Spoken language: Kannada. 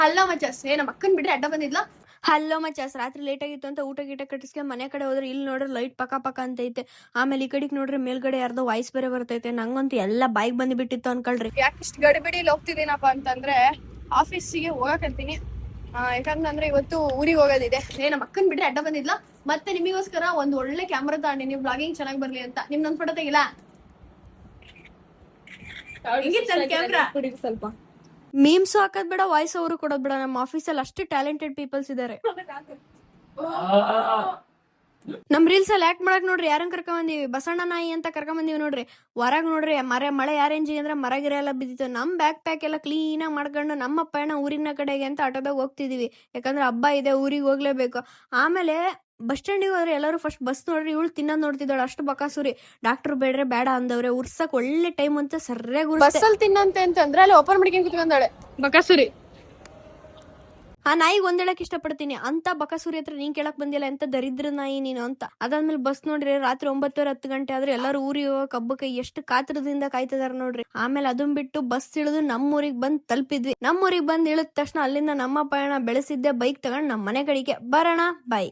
ಹಲೋ ಮಚಾಸ್, ನಮ್ಮ ಅಕ್ಕನ್ ಬಿಡ್ರಿ ಅಡ್ಡ ಬಂದಿದ್ಲ. ಹಲೋ ಮಚಾಸ್, ರಾತ್ರಿ ಲೇಟ್ ಆಗಿತ್ತು ಅಂತ ಊಟ ಗೀಟ ಕಟ್ಟಿಸ್ಕೊಂಡು ಮನೆ ಕಡೆ ಹೋದ್ರೆ ಇಲ್ಲಿ ನೋಡ್ರಿ ಲೈಟ್ ಪಕ್ಕ ಪಕ್ಕ ಅಂತೈತೆ. ಆಮೇಲೆ ಈ ಕಡೆಗೆ ನೋಡ್ರಿ ಮೇಲ್ಗಡೆ ಯಾರ್ದೋ ವಾಯ್ಸ್ ಬೇರೆ ಬರ್ತೈತೆ. ನಂಗಂತೂ ಎಲ್ಲ ಬಾಯಿಗೆ ಬಂದ್ಬಿಟ್ಟಿತ್ತು ಅನ್ಕೊಳ್ರಿ. ಯಾಕಿಷ್ಟು ಗಡಿಬಿಡಿಲಿ ಹೋಗ್ತಿದ್ದೀನಪ್ಪ ಅಂತಂದ್ರೆ ಆಫೀಸಿಗೆ ಹೋಗಕಂತೀನಿ. ಯಾಕಂದ್ರೆ ಇವತ್ತು ಊರಿಗೆ ಹೋಗೋದಿದೆ. ನಮ್ಮ ಅಕ್ಕನ್ ಬಿಡ್ರಿ ಅಡ್ಡ ಬಂದಿದ್ಲ. ಮತ್ತೆ ನಿಮಗೋಸ್ಕರ ಒಂದು ಒಳ್ಳೆ ಕ್ಯಾಮ್ರಾ ತಗೊಂಡಿ, ನೀವು ಬ್ಲಾಗಿಂಗ್ ಚೆನ್ನಾಗಿ ಬರ್ಲಿ ಅಂತ. ನಿಮ್ದೊಂದು ಫೋಟೋ ತೆಗಿಲ್ಲ ಕ್ಯಾಮ್ರಾ ಸ್ವಲ್ಪ ಮೀಮ್ಸ್ ಹಾಕೋದ್ ಬೇಡ, ವಾಯ್ಸ್ ಅವರು ಕೊಡೋದ್ ಬೇಡ. ನಮ್ಮ ಆಫೀಸಲ್ಲಿ ಅಷ್ಟು ಟ್ಯಾಲೆಂಟೆಡ್ ಪೀಪಲ್ಸ್ ಇದಾರೆ. ನಮ್ ರೀಲ್ಸ್ ಅಲ್ಲಿ ಆಕ್ಟ್ ಮಾಡಕ್ ನೋಡ್ರಿ ಯಾರನ್ನ ಕರ್ಕೊಂಡ್ ಬಂದೀವಿ, ಬಸಣ್ಣ ನಾಯಿ ಅಂತ ಕರ್ಕೊಂಡ್ ಬಂದೀವಿ ನೋಡ್ರಿ. ಹೊರಗ್ ನೋಡ್ರಿ ಮಳೆ ಯಾರೇಂಜಿ ಅಂದ್ರೆ ಮರ ಗಿರ ಎಲ್ಲ ಬಿದ್ದಿತ್ತು. ನಮ್ ಬ್ಯಾಗ್ ಪ್ಯಾಕ್ ಎಲ್ಲ ಕ್ಲೀನ್ ಆಗಿ ಮಾಡ್ಕೊಂಡು ನಮ್ಮ ಪಯಣ ಊರಿನ ಕಡೆಗೆ ಅಂತ ಆಟೋದಾಗ ಹೋಗ್ತಿದೀವಿ. ಯಾಕಂದ್ರೆ ಹಬ್ಬ ಇದೆ, ಊರಿಗೆ ಹೋಗ್ಲೇಬೇಕು. ಆಮೇಲೆ ಬಸ್ ಸ್ಟ್ಯಾಂಡಿಗೆ ಹೋದ್ರೆ ಎಲ್ಲರೂ ಫಸ್ಟ್ ಬಸ್ ನೋಡ್ರಿ ಇವಳು ತಿನ್ನೋದ್ ನೋಡ್ತಿದ್ದಾಳೆ. ಅಷ್ಟು ಬಕಾಸುರಿ. ಡಾಕ್ಟರ್ ಬೇಡ್ರೆ ಬೇಡ ಅಂದವ್ರೆ. ಉರ್ಸಕ್ ಒಳ್ಳೆ ಟೈಮ್ ಅಂತ ಸರ್ಯಾಗಿ ಬಸ್ಸಲ್ಲಿ ತಿನ್ನಂತೆ ಅಂತಂದ್ರೆ ಅಲ್ಲಿ ಓಪನ್ ಮಾಡ್ಕೊಂಡು ಕುತ್ಕೊಂಡಾಳೆ ಬಕಾಸುರಿ. ಆ ನಾಯಿಗೆ ಒಂದ್ ಹೇಳಕ್ ಇಷ್ಟಪಡ್ತೀನಿ, ಅಂತ ಬಕಾಸುರಿ ಹತ್ರ ನೀನ್ ಕೇಳಕ್ ಬಂದಿಲ್ಲ, ಎಂತ ದರಿದ್ರ ನಾಯಿ ನೀನು ಅಂತ. ಅದಾದ್ಮೇಲೆ ಬಸ್ ನೋಡ್ರಿ ರಾತ್ರಿ 9:10 ಗಂಟೆ ಆದ್ರೆ ಎಲ್ಲರೂ ಊರಿಗೆ ಹೋಗಕ್ ಹಬ್ಬಕ್ಕೆ ಎಷ್ಟು ಕಾತರದಿಂದ ಕಾಯ್ತಿದಾರ ನೋಡ್ರಿ. ಆಮೇಲೆ ಅದನ್ ಬಿಟ್ಟು ಬಸ್ ಇಳಿದು ನಮ್ಮೂರಿಗೆ ಬಂದ್ ತಲುಪಿದ್ವಿ. ನಮ್ಮೂರಿಗೆ ಬಂದ್ ಇಳಿದ ತಕ್ಷಣ ಅಲ್ಲಿಂದ ನಮ್ಮ ಪಯಣ ಬೆಳೆಸಿದ್ದೆ ಬೈಕ್ ತಗೊಂಡ್ ನಮ್ ಮನೆ ಕಡೆಗೆ ಬರೋಣ. ಬಾಯ್.